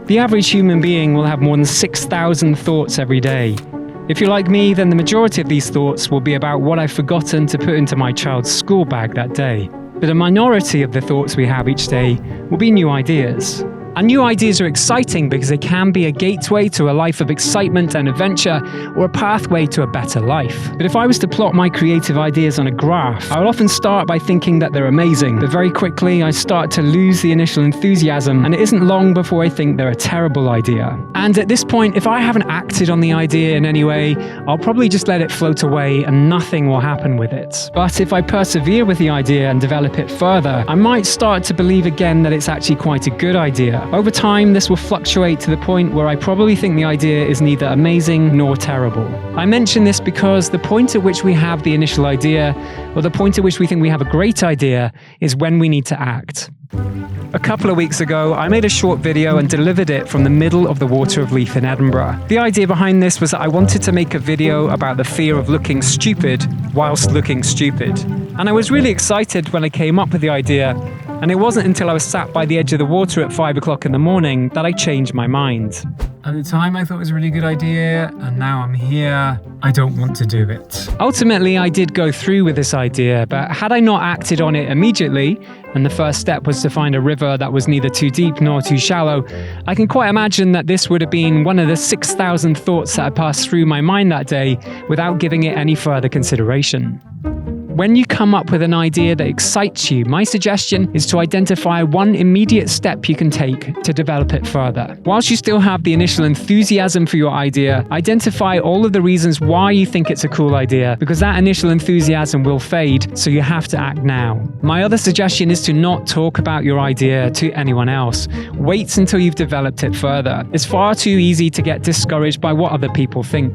The average human being will have more than 6,000 thoughts every day. If you're like me, then the majority of these thoughts will be about what I've forgotten to put into my child's school bag that day. But a minority of the thoughts we have each day will be new ideas. And new ideas are exciting because they can be a gateway to a life of excitement and adventure, or a pathway to a better life. But if I was to plot my creative ideas on a graph, I will often start by thinking that they're amazing, but very quickly I start to lose the initial enthusiasm, and it isn't long before I think they're a terrible idea. And at this point, if I haven't acted on the idea in any way, I'll probably just let it float away and nothing will happen with it. But if I persevere with the idea and develop it further, I might start to believe again that it's actually quite a good idea. Over time, this will fluctuate to the point where I probably think the idea is neither amazing nor terrible. I mention this because the point at which we have the initial idea, or the point at which we think we have a great idea, is when we need to act. A couple of weeks ago, I made a short video and delivered it from the middle of the Water of Leith in Edinburgh. The idea behind this was that I wanted to make a video about the fear of looking stupid whilst looking stupid. And I was really excited when I came up with the idea, and it wasn't until I was sat by the edge of the water at 5 o'clock in the morning that I changed my mind. At the time, I thought it was a really good idea, and now I'm here. I don't want to do it. Ultimately, I did go through with this idea, but had I not acted on it immediately, and the first step was to find a river that was neither too deep nor too shallow, I can quite imagine that this would have been one of the 6,000 thoughts that had passed through my mind that day without giving it any further consideration. When you come up with an idea that excites you, my suggestion is to identify one immediate step you can take to develop it further. Whilst you still have the initial enthusiasm for your idea, identify all of the reasons why you think it's a cool idea, because that initial enthusiasm will fade, so you have to act now. My other suggestion is to not talk about your idea to anyone else. Wait until you've developed it further. It's far too easy to get discouraged by what other people think.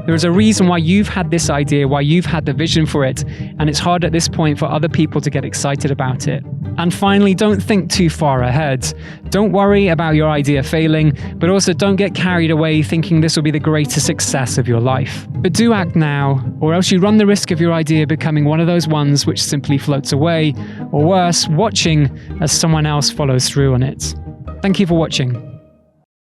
There is a reason why you've had this idea, why you've had the vision for it, and it's hard at this point for other people to get excited about it. And finally, don't think too far ahead. Don't worry about your idea failing, but also don't get carried away thinking this will be the greatest success of your life. But do act now, or else you run the risk of your idea becoming one of those ones which simply floats away, or worse, watching as someone else follows through on it. Thank you for watching.